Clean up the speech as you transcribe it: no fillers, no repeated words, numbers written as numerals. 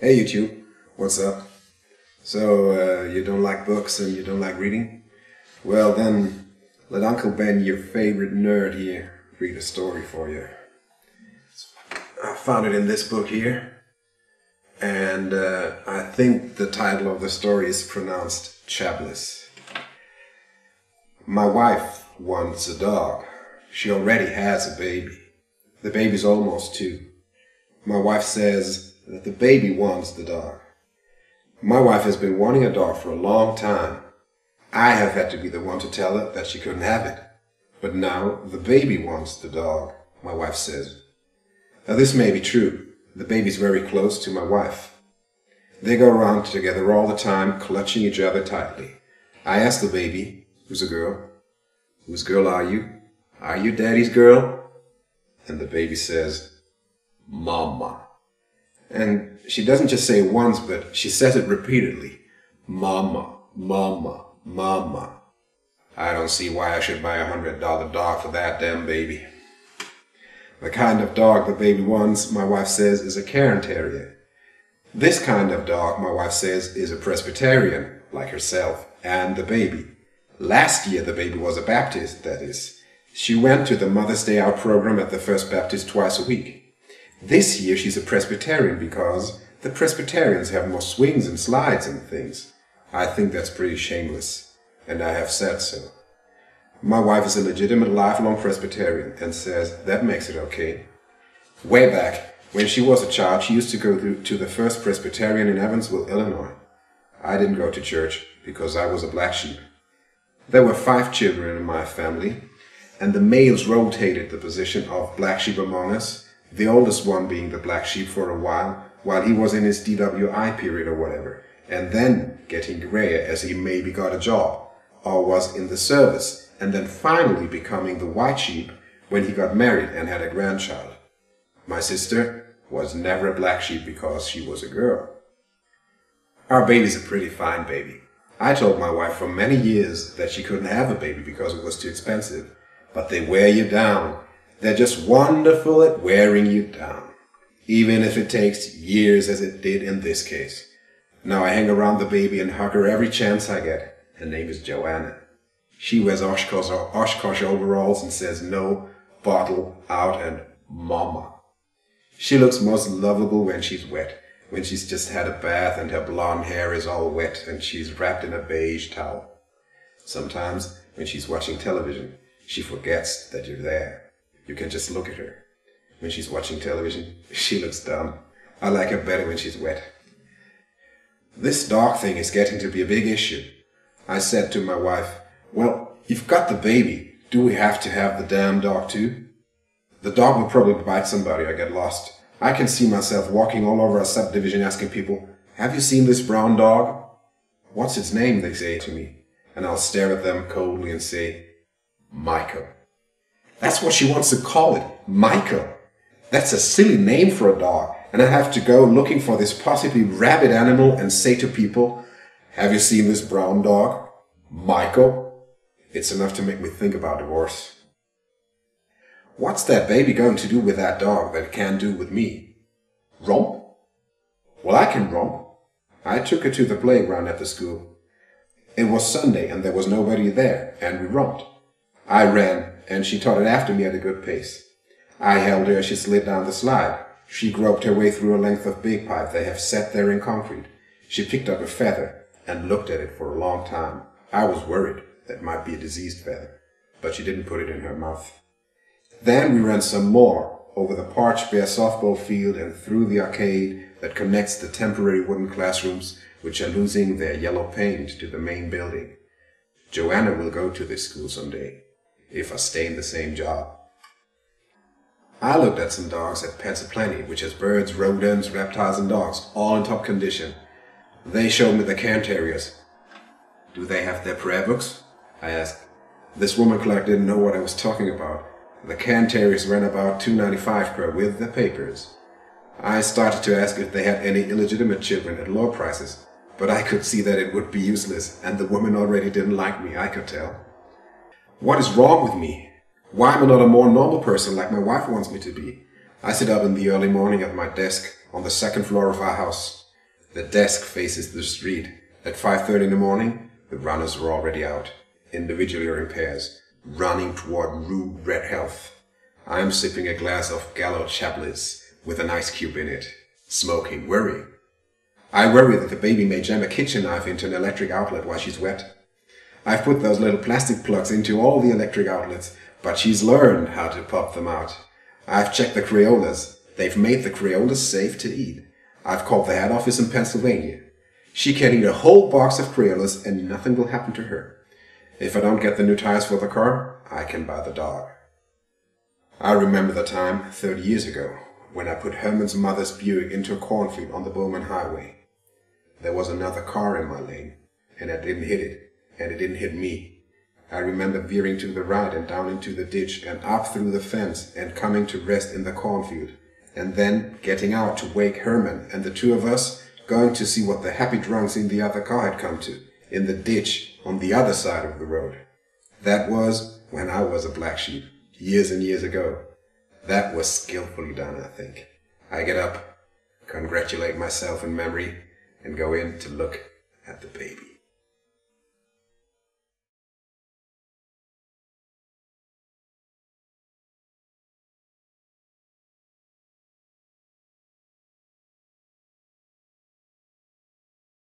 Hey YouTube, what's up? So, you don't like books and you don't like reading? Well then, let Uncle Ben, your favorite nerd here, read a story for you. I found it in this book here, and I think the title of the story is pronounced Chablis. My wife wants a dog. She already has a baby. The baby's almost 2. My wife says that the baby wants the dog. My wife has been wanting a dog for a long time. I have had to be the one to tell her that she couldn't have it. But now the baby wants the dog, my wife says. Now this may be true. The baby's very close to my wife. They go around together all the time, clutching each other tightly. I ask the baby, who's a girl? Whose girl are you? Are you daddy's girl? And the baby says, Mama. And she doesn't just say it once, but she says it repeatedly. Mama, mama, mama. I don't see why I should buy a $100 dog for that damn baby. The kind of dog the baby wants, my wife says, is a Cairn Terrier. This kind of dog, my wife says, is a Presbyterian, like herself, and the baby. Last year the baby was a Baptist, that is. She went to the Mother's Day Out program at the First Baptist twice a week. This year she's a Presbyterian because the Presbyterians have more swings and slides and things. I think that's pretty shameless, and I have said so. My wife is a legitimate lifelong Presbyterian and says that makes it okay. Way back, when she was a child, she used to go to the First Presbyterian in Evansville, Illinois. I didn't go to church because I was a black sheep. There were 5 children in my family, and the males rotated the position of black sheep among us, the oldest one being the black sheep for a while he was in his DWI period or whatever, and then getting grayer as he maybe got a job, or was in the service, and then finally becoming the white sheep when he got married and had a grandchild. My sister was never a black sheep because she was a girl. Our baby's a pretty fine baby. I told my wife for many years that she couldn't have a baby because it was too expensive, but they wear you down. They're just wonderful at wearing you down, even if it takes years as it did in this case. Now I hang around the baby and hug her every chance I get. Her name is Joanna. She wears Oshkosh overalls and says no, bottle, out, and mama. She looks most lovable when she's wet, when she's just had a bath and her blonde hair is all wet and she's wrapped in a beige towel. Sometimes when she's watching television, she forgets that you're there. You can just look at her. When she's watching television, she looks dumb. I like her better when she's wet. This dog thing is getting to be a big issue. I said to my wife, well, you've got the baby. Do we have to have the damn dog too? The dog will probably bite somebody or get lost. I can see myself walking all over a subdivision asking people, have you seen this brown dog? What's its name, they say to me. And I'll stare at them coldly and say, Michael. That's what she wants to call it, Michael. That's a silly name for a dog, and I have to go looking for this possibly rabid animal and say to people, have you seen this brown dog, Michael? It's enough to make me think about divorce. What's that baby going to do with that dog that it can't do with me? Romp? Well, I can romp. I took her to the playground at the school. It was Sunday and there was nobody there, and we romped. I ran, and she trotted after me at a good pace. I held her as she slid down the slide. She groped her way through a length of big pipe they have set there in concrete. She picked up a feather and looked at it for a long time. I was worried that might be a diseased feather, but she didn't put it in her mouth. Then we ran some more over the parched bare softball field and through the arcade that connects the temporary wooden classrooms which are losing their yellow paint to the main building. Joanna will go to this school someday, if I stay in the same job. I looked at some dogs at Pets Aplenty, which has birds, rodents, reptiles, and dogs, all in top condition. They showed me the Cairn Terriers. Do they have their prayer books? I asked. This woman clerk didn't know what I was talking about. The Cairn Terriers ran about $2.95 per with the papers. I started to ask if they had any illegitimate children at low prices, but I could see that it would be useless, and the woman already didn't like me, I could tell. What is wrong with me? Why am I not a more normal person like my wife wants me to be? I sit up in the early morning at my desk on the second floor of our house. The desk faces the street. At 5:30 in the morning, the runners are already out, individually or in pairs, running toward rude red health. I am sipping a glass of Gallo Chablis with an ice cube in it, smoking, worrying. I worry that the baby may jam a kitchen knife into an electric outlet while she's wet. I've put those little plastic plugs into all the electric outlets, but she's learned how to pop them out. I've checked the Crayolas. They've made the Crayolas safe to eat. I've called the head office in Pennsylvania. She can eat a whole box of Crayolas and nothing will happen to her. If I don't get the new tires for the car, I can buy the dog. I remember the time, 30 years ago, when I put Herman's mother's Buick into a cornfield on the Bowman Highway. There was another car in my lane, and I didn't hit it, and it didn't hit me. I remember veering to the right and down into the ditch and up through the fence and coming to rest in the cornfield, and then getting out to wake Herman and the two of us going to see what the happy drunks in the other car had come to, in the ditch on the other side of the road. That was when I was a black sheep, years and years ago. That was skillfully done, I think. I get up, congratulate myself in memory, and go in to look at the baby.